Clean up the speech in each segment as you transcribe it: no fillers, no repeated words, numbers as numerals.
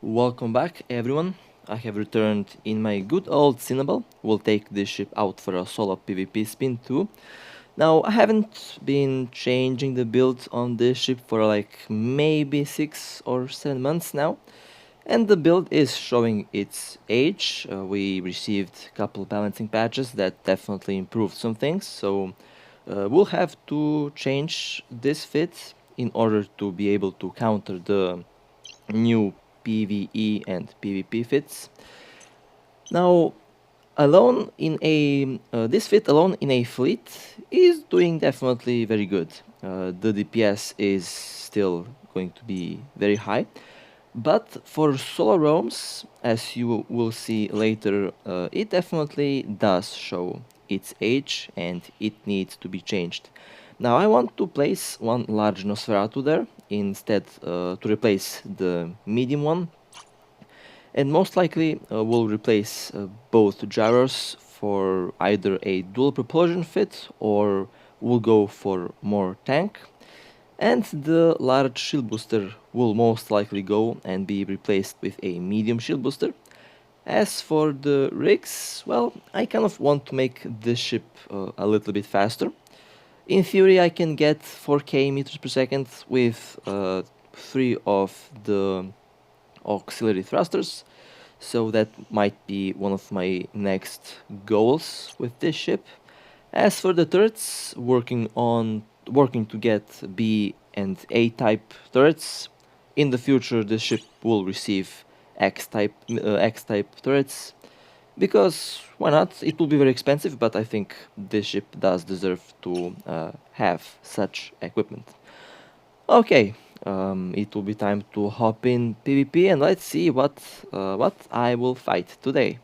Welcome back, everyone. I have returned in my good old Cynabal. We'll take this ship out for a solo PvP spin too. Now, I haven't been changing the build on this ship for like maybe 6 or 7 months now. And the build is showing its age. We received a couple balancing patches that definitely improved some things. So we'll have to change this fit in order to be able to counter the new PvE and PvP fits. Now, alone in a this fit alone in a fleet is doing definitely very good. The DPS is still going to be very high, but for solo roams, as you will see later, it definitely does show its age and it needs to be changed. Now I want to place one large Nosferatu there instead to replace the medium one, and most likely we'll replace both gyros for either a dual propulsion fit or we'll go for more tank, and the large shield booster will most likely go and be replaced with a medium shield booster. As for the rigs, well, I kind of want to make this ship a little bit faster. In theory, I can get 4k meters per second with 3 of the auxiliary thrusters, so that might be one of my next goals with this ship. As for the turrets, working to get B and A type turrets. In the future, this ship will receive X type turrets, because why not? It will be very expensive, but I think this ship does deserve to have such equipment. Okay, it will be time to hop in PvP and let's see what I will fight today.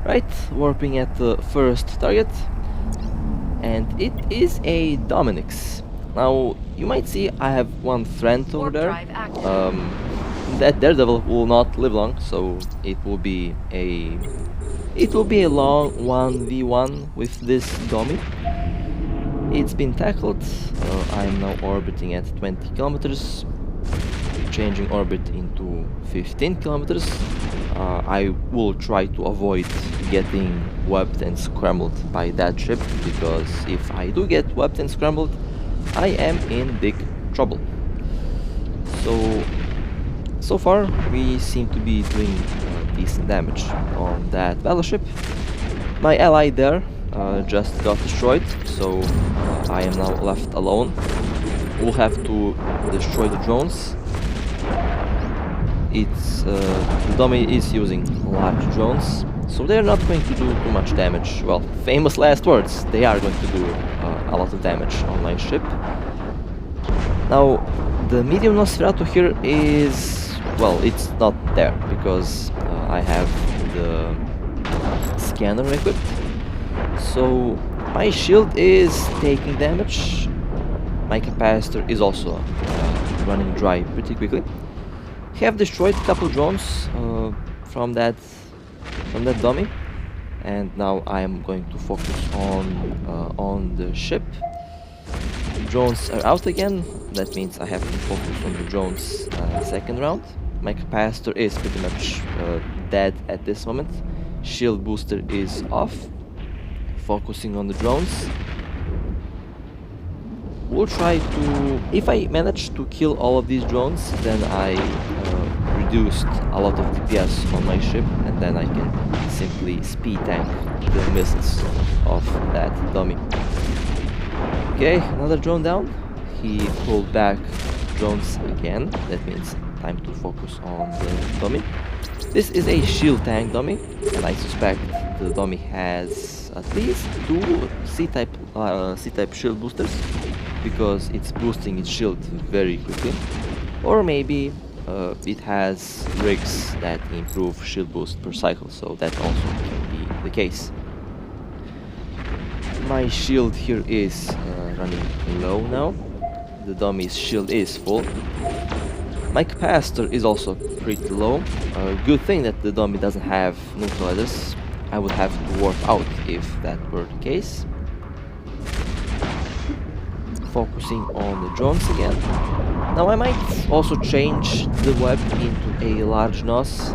Right, warping at the first target, and it is a Dominix. Now, you might see I have one friend over there. That Daredevil will not live long, so it will be a long 1v1 with this dummy. It's been tackled. I'm now orbiting at 20 kilometers, changing orbit into 15 kilometers. I will try to avoid getting webbed and scrambled by that ship, because if I do get webbed and scrambled, I am in big trouble. So far, we seem to be doing decent damage on that battleship. My ally there just got destroyed, so I am now left alone. We'll have to destroy the drones. The dummy is using large drones, so they're not going to do too much damage. Well, famous last words, they are going to do a lot of damage on my ship. Now, the medium Nosferatu here is, well, it's not there, because I have the scanner equipped. So my shield is taking damage. My capacitor is also running dry pretty quickly. Have destroyed a couple drones from that dummy, and now I am going to focus on the ship. Drones are out again. That means I have to focus on the drones second round. My capacitor is pretty much dead at this moment. Shield booster is off. Focusing on the drones. We'll try to... If I manage to kill all of these drones, then I reduced a lot of DPS on my ship, and then I can simply speed tank the missiles of that dummy. Okay, another drone down. He pulled back drones again. That means time to focus on the dummy. This is a shield tank dummy, and I suspect the dummy has at least 2 C-type shield boosters, because it's boosting its shield very quickly. Or maybe it has rigs that improve shield boost per cycle, so that also can be the case. My shield here is running low now. The dummy's shield is full. My capacitor is also pretty low. Good thing that the dummy doesn't have neutralizers. I would have to warp out if that were the case. Focusing on the drones again. Now I might also change the web into a large nose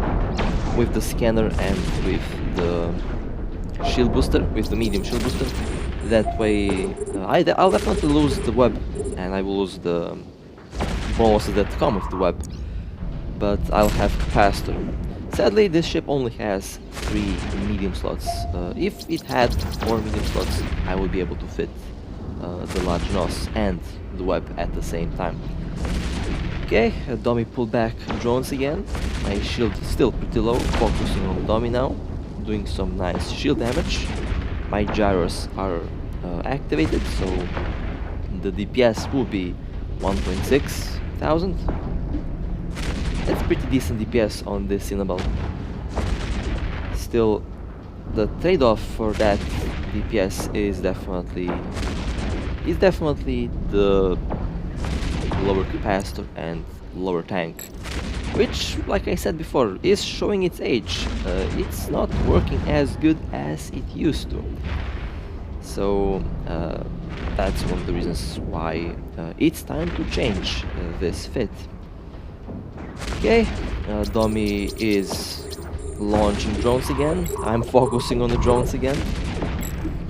with the scanner and with the shield booster, with the medium shield booster. That way I'll definitely lose the web and I will lose the bonuses that come with the web, but I'll have capacitor. Sadly, this ship only has 3 medium slots. If it had 4 medium slots, I would be able to fit the large nose and the web at the same time. Okay, dummy pulled back drones again. My shield is still pretty low, focusing on the dummy now, doing some nice shield damage. My gyros are activated, so the DPS will be 1.6 thousand. That's pretty decent DPS on this Cynabal. Still, the trade-off for that DPS is definitely the lower capacitor and lower tank, which, like I said before, is showing its age. It's not working as good as it used to. So that's one of the reasons why it's time to change this fit. Okay, dummy is launching drones again. I'm focusing on the drones again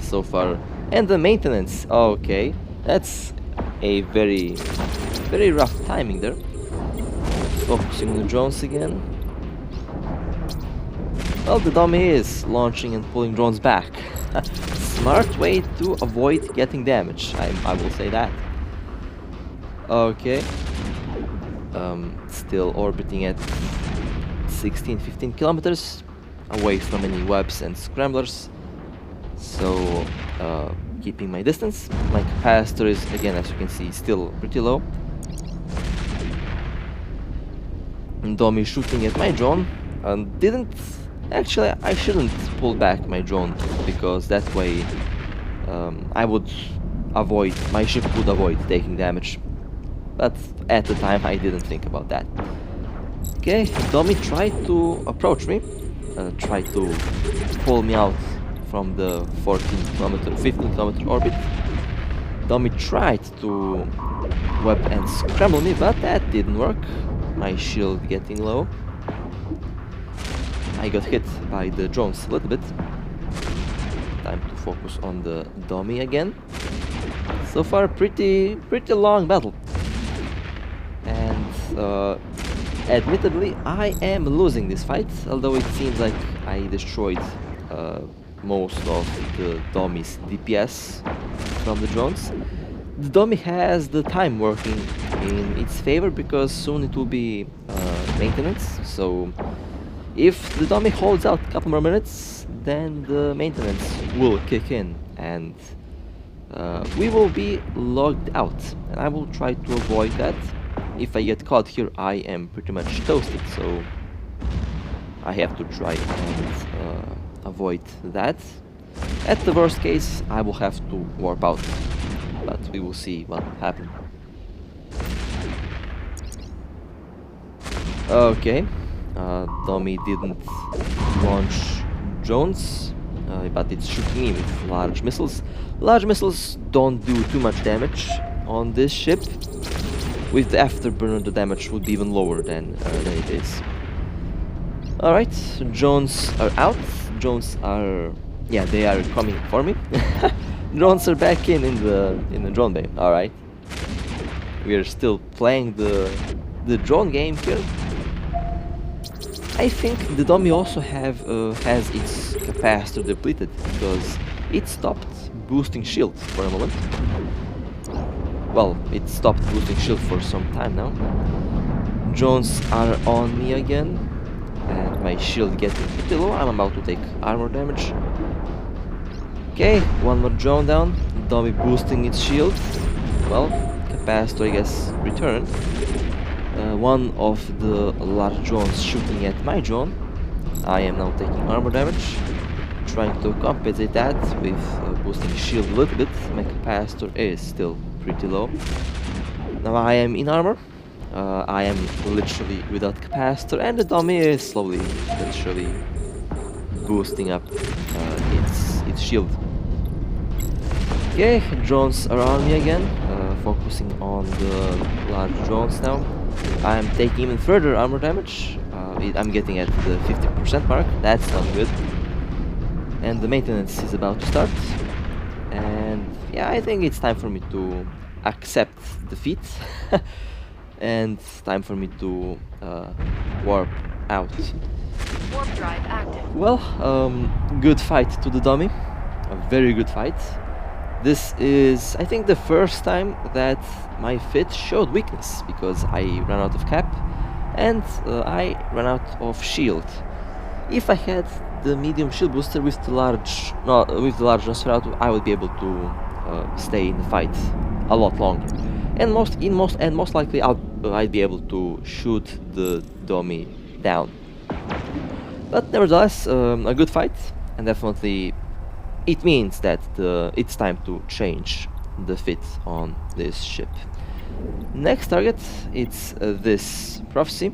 so far. And the maintenance, okay, that's a very rough timing there. Focusing on the drones again. Well, the dummy is launching and pulling drones back. Smart way to avoid getting damage, I will say that. Okay. Still orbiting at 16-15 kilometers away from any webs and scramblers. So, keeping my distance. My capacitor is, again, as you can see, still pretty low. And dummy shooting at my drone. Actually, I shouldn't pull back my drone, because that way my ship would avoid taking damage. But at the time I didn't think about that. Okay, dummy tried to approach me, tried to pull me out from the 15 kilometer orbit. Dummy tried to web and scramble me, but that didn't work. My shield getting low. I got hit by the drones a little bit. Time to focus on the dummy again. So far, pretty long battle. And admittedly, I am losing this fight, although it seems like I destroyed most of the dummy's DPS from the drones. The dummy has the time working in its favor, because soon it will be maintenance, so if the dummy holds out a couple more minutes, then the maintenance will kick in and we will be logged out, and I will try to avoid that. If I get caught here, I am pretty much toasted, so I have to try and avoid that. At the worst case, I will have to warp out, but we will see what happens. Okay, dummy didn't launch drones, but it's shooting me with large missiles. Large missiles don't do too much damage on this ship. With the afterburner, the damage would be even lower than it is. Alright, drones are out. Drones are... yeah, they are coming for me. Drones are back in the drone bay. Alright. We are still playing the drone game here. I think the dummy also has its capacitor depleted, because it stopped boosting shield for a moment. Well, it stopped boosting shield for some time now. Drones are on me again, and my shield getting pretty low. I'm about to take armor damage. Okay, one more drone down. Dummy boosting its shield. Well, capacitor, I guess, returned. One of the large drones shooting at my drone. I am now taking armor damage, trying to compensate that with boosting shield a little bit. My capacitor is still pretty low. Now I am in armor. I am literally without capacitor, and the dummy is slowly but surely boosting up its shield. Okay, drones are on me again, focusing on the large drones now. I'm taking even further armor damage. I'm getting at the 50% mark. That's not good. And the maintenance is about to start. And yeah, I think it's time for me to accept defeat. And time for me to warp out. Warp drive active. Well, good fight to the dummy. A very good fight. This is, I think, the first time that my fit showed weakness, because I ran out of cap and I ran out of shield. If I had the medium shield booster with the large, Nosferatu, I would be able to stay in the fight a lot longer, and most likely I'd be able to shoot the dummy down. But nevertheless, a good fight, and definitely it means that it's time to change the fit on this ship. Next target, it's this Prophecy,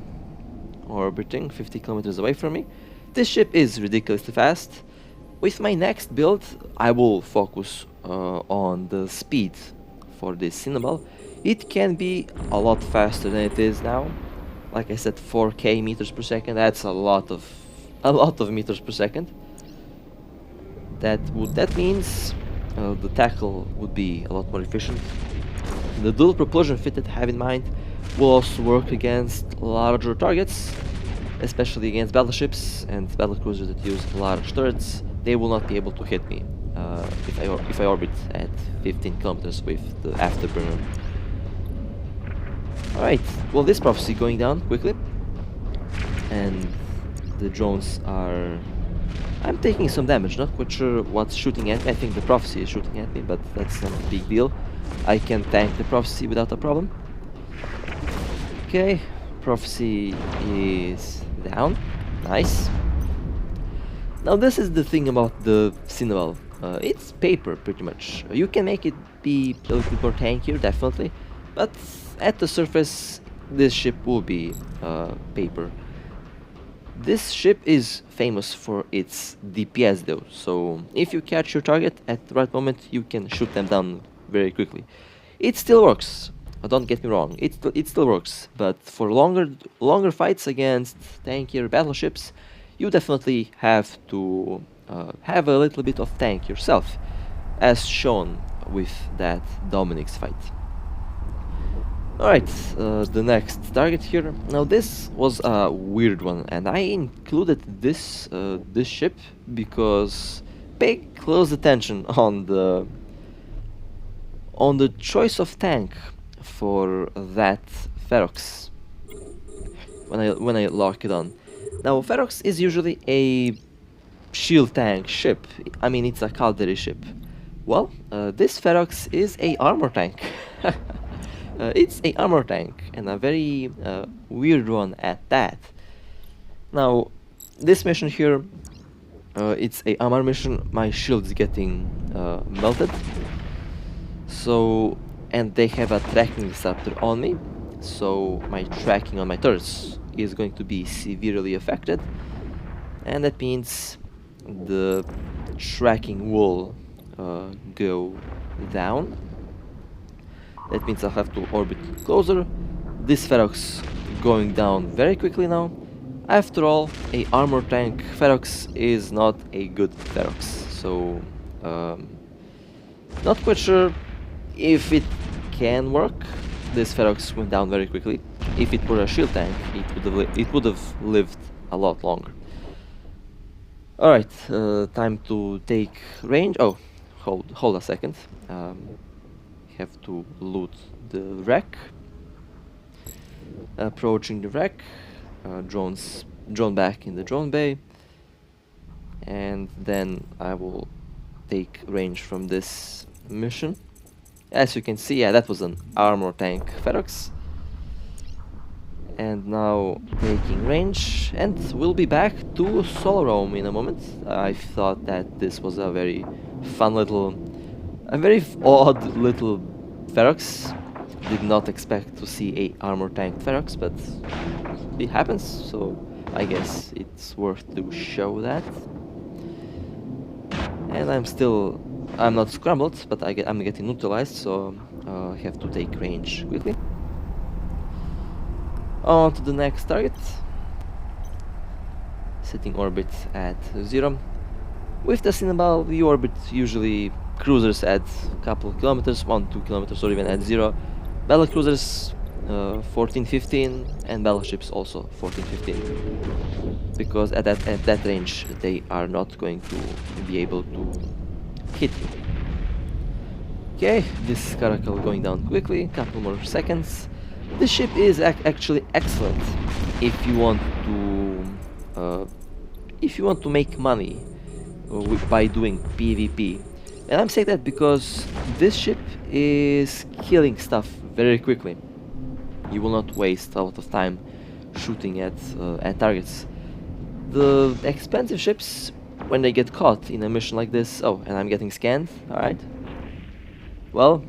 orbiting 50 kilometers away from me. This ship is ridiculously fast. With my next build, I will focus on the speed for this Cynabal. It can be a lot faster than it is now. Like I said, 4k meters per second. That's a lot of meters per second. That means the tackle would be a lot more efficient. The dual propulsion fit that I have in mind will also work against larger targets, especially against battleships and battlecruisers that use large turrets. They will not be able to hit me if I orbit at 15 kilometers with the afterburner. Alright, well, this Prophecy going down quickly, and the drones are... I'm taking some damage, not quite sure what's shooting at me. I think the Prophecy is shooting at me, but that's not a big deal. I can tank the Prophecy without a problem. Okay, Prophecy is down. Nice. Now this is the thing about the Cynabal. It's paper, pretty much. You can make it be a little bit more tankier, definitely, but at the surface, this ship will be paper. This ship is famous for its DPS though, so if you catch your target at the right moment, you can shoot them down very quickly. It still works, don't get me wrong, it still works, but for longer fights against tankier battleships, you definitely have to have a little bit of tank yourself, as shown with that Dominix fight. Alright, the next target here. Now this was a weird one, and I included this ship because pay close attention on the choice of tank for that Ferox when I lock it on. Now Ferox is usually a shield tank ship. I mean, it's a cavalry ship. Well, this Ferox is a armor tank. It's a armor tank, and a very weird one at that. Now, this mission here, it's a armor mission. My shield is getting melted. So, and they have a tracking disruptor on me, so my tracking on my turrets is going to be severely affected, and that means the tracking will go down. That means I'll have to orbit closer. This Ferox going down very quickly now. After all, a armor tank Ferox is not a good Ferox, so not quite sure if it can work. This Ferox went down very quickly. If it were a shield tank, it would have lived a lot longer. Alright, time to take range. Oh, hold a second. Have to loot the wreck. Approaching the wreck, drone back in the drone bay, and then I will take range from this mission. As you can see, yeah, that was an armor tank Ferox. And now taking range, and we'll be back to solo roam in a moment. I thought that this was a very fun little, a very odd little Ferox. Did not expect to see a armor tank Ferox, but it happens, so I guess it's worth to show that. And I'm not scrambled, but I'm getting neutralized, so have to take range quickly. On to the next target. Setting orbit at 0. With the Cynabal, we orbit usually cruisers at a couple of kilometers, 1-2 kilometers, or even at 0. Battle cruisers 14-15, and battleships also 14-15. Because at that range, they are not going to be able to hit you. Okay, this caracal going down quickly, couple more seconds. This ship is actually excellent if you want to make money by doing PvP. And I'm saying that because this ship is killing stuff very quickly. You will not waste a lot of time shooting at targets. The expensive ships, when they get caught in a mission like this, oh, and I'm getting scanned, alright. Well,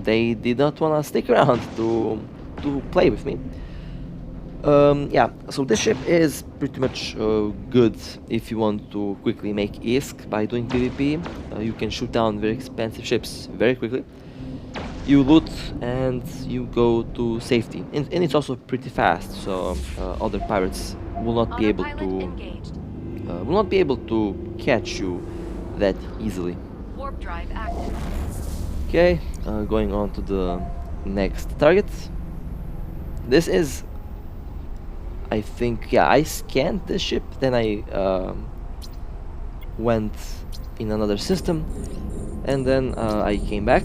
they did not want to stick around to play with me. Yeah, so this ship is pretty much good if you want to quickly make ISK by doing PvP. You can shoot down very expensive ships very quickly. You loot and you go to safety, and it's also pretty fast. So other pirates will not be able to catch you that easily. Warp drive active. Okay, going on to the next target. This is, I think, yeah, I scanned the ship, then I went in another system, and then I came back.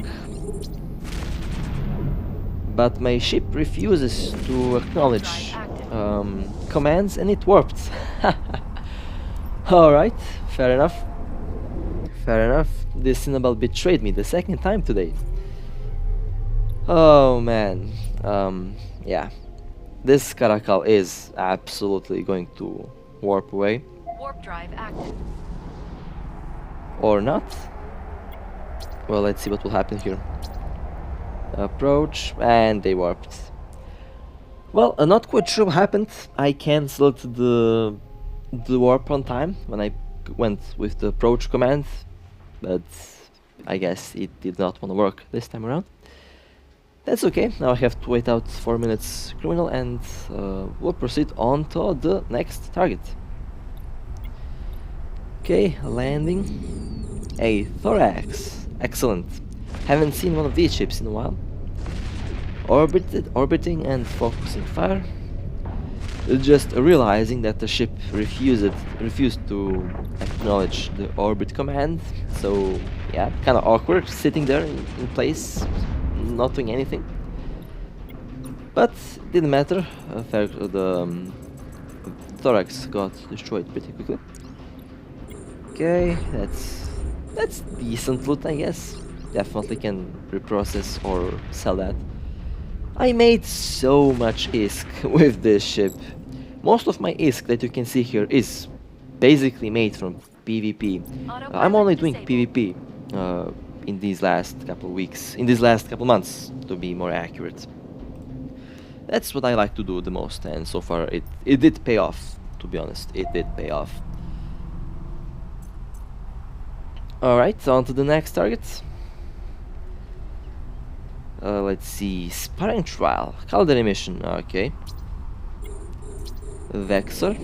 But my ship refuses to acknowledge commands, and it warped. Alright, fair enough. Fair enough. This Cynabal betrayed me the second time today. Oh man. Yeah. This caracal is absolutely going to warp away. Warp drive active. Or not. Well, let's see what will happen here. Approach, and they warped. Well, not quite sure what happened. I cancelled the warp on time when I went with the approach command, but I guess it did not want to work this time around. That's okay. Now I have to wait out 4 minutes criminal, and we'll proceed on to the next target. Okay, landing. A Ferox. Excellent. Haven't seen one of these ships in a while. Orbiting and focusing fire. Just realizing that the ship refused to acknowledge the orbit command. So yeah, kind of awkward sitting there in place, not doing anything. But didn't matter. The Thorax got destroyed pretty quickly. Okay, that's decent loot, I guess. Definitely can reprocess or sell that. I made so much ISK with this ship. Most of my ISK that you can see here is basically made from PvP. I'm only doing PvP in these last couple weeks, in these last couple months, to be more accurate. That's what I like to do the most, and so far it did pay off, to be honest. It did pay off. Alright, on to the next target. Let's see, sparring trial, Caldera mission, okay. Vexor.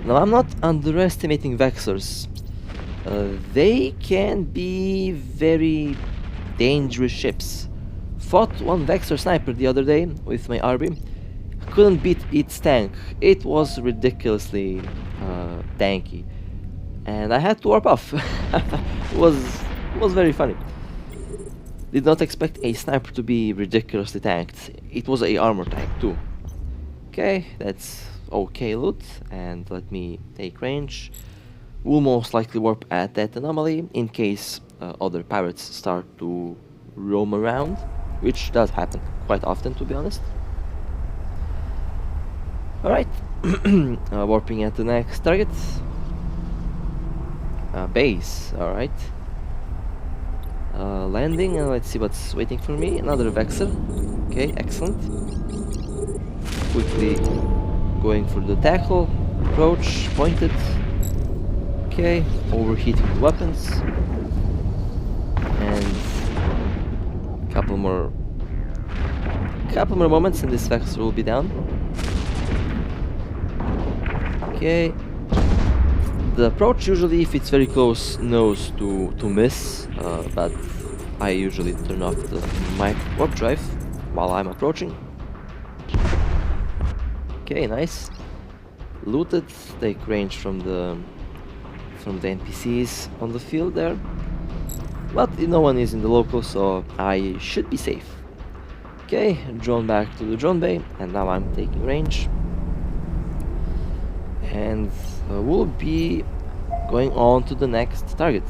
Now I'm not underestimating Vexors. They can be very dangerous ships. Fought one Vexor sniper the other day with my RB. Couldn't beat its tank. It was ridiculously tanky, and I had to warp off. It was very funny. Did not expect a sniper to be ridiculously tanked. It was a armor tank too. Okay, that's okay loot, and let me take range. We'll most likely warp at that anomaly in case other pirates start to roam around, which does happen quite often, to be honest. Alright, warping at the next target. Base, alright. Landing, and let's see what's waiting for me. Another Vexor. Okay, excellent. Quickly going for the tackle. Approach, pointed. Okay, overheating the weapons. And Couple more moments and this vector will be down. Okay. The approach usually, if it's very close, knows to miss, but I usually turn off my warp drive while I'm approaching. Okay, nice. Looted, take range from the NPCs on the field there. But no one is in the local, so I should be safe. Okay, drawn back to the drone bay, and now I'm taking range. And we'll be going on to the next target.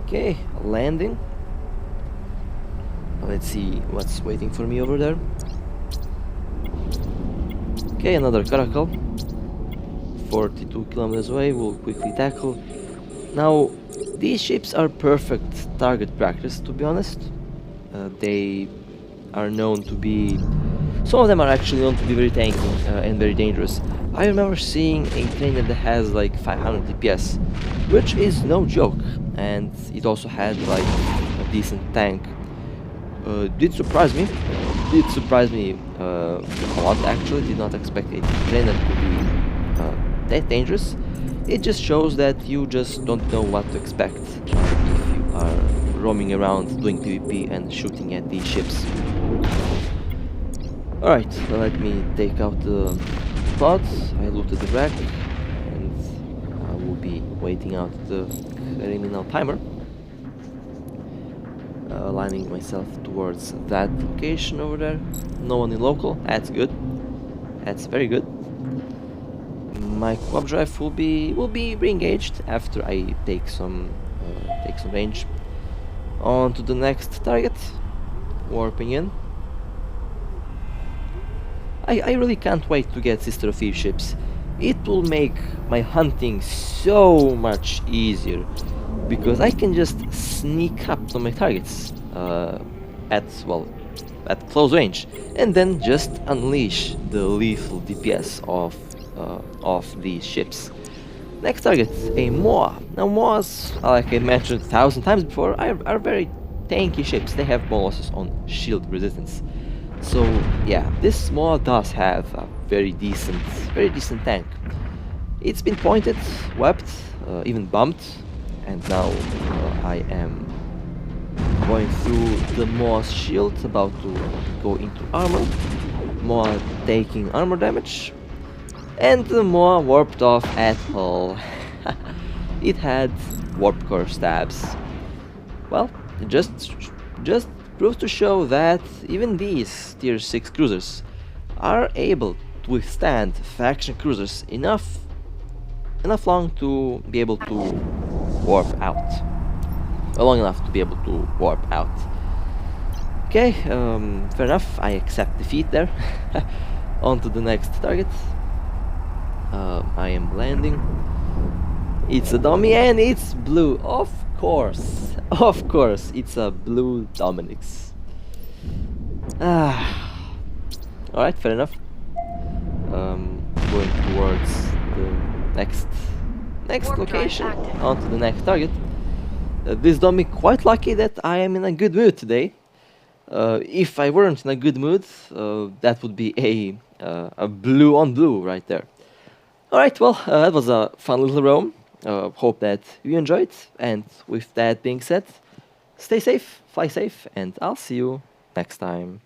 Okay, landing. Let's see what's waiting for me over there. Okay, another caracal. 42 kilometers away, we'll quickly tackle. Now, these ships are perfect target practice, to be honest. They are known to be... Some of them are actually known to be very tanky and very dangerous. I remember seeing a trainer that has like 500 DPS, which is no joke, and it also had like a decent tank. Did surprise me a lot actually. Did not expect a trainer to be that dangerous. It just shows that you just don't know what to expect if you are roaming around doing PvP and shooting at these ships. Alright, let me take out the pods. I looted the wreck and I will be waiting out the criminal timer. Aligning myself towards that location over there. No one in local, that's good. That's very good. My warp drive will be re-engaged after I take some range. On to the next target. Warping in. I really can't wait to get Sister of Thieves ships. It will make my hunting so much easier, because I can just sneak up to my targets at close range, and then just unleash the lethal DPS of these ships. Next target, a Moa. Now Moas, like I mentioned 1,000 times before, are very tanky ships. They have bonuses on shield resistance. So yeah, this Moa does have a very decent tank. It's been pointed, webbed, even bumped, and now I am going through the Moa's shield, about to go into armor. Moa taking armor damage, and the Moa warped off at all. It had warp core stabs. Well, just proves to show that even these tier 6 cruisers are able to withstand faction cruisers enough long to be able to warp out. Long enough to be able to warp out. Okay, fair enough, I accept defeat there. On to the next target. I am landing. It's a dummy and it's blue, of course, it's a blue Dominix. Alright, fair enough. Going towards the next location, on to the next target. This dummy quite lucky that I am in a good mood today. If I weren't in a good mood, that would be a blue on blue right there. Alright, well, that was a fun little roam. Hope that you enjoyed, and with that being said, stay safe, fly safe, and I'll see you next time.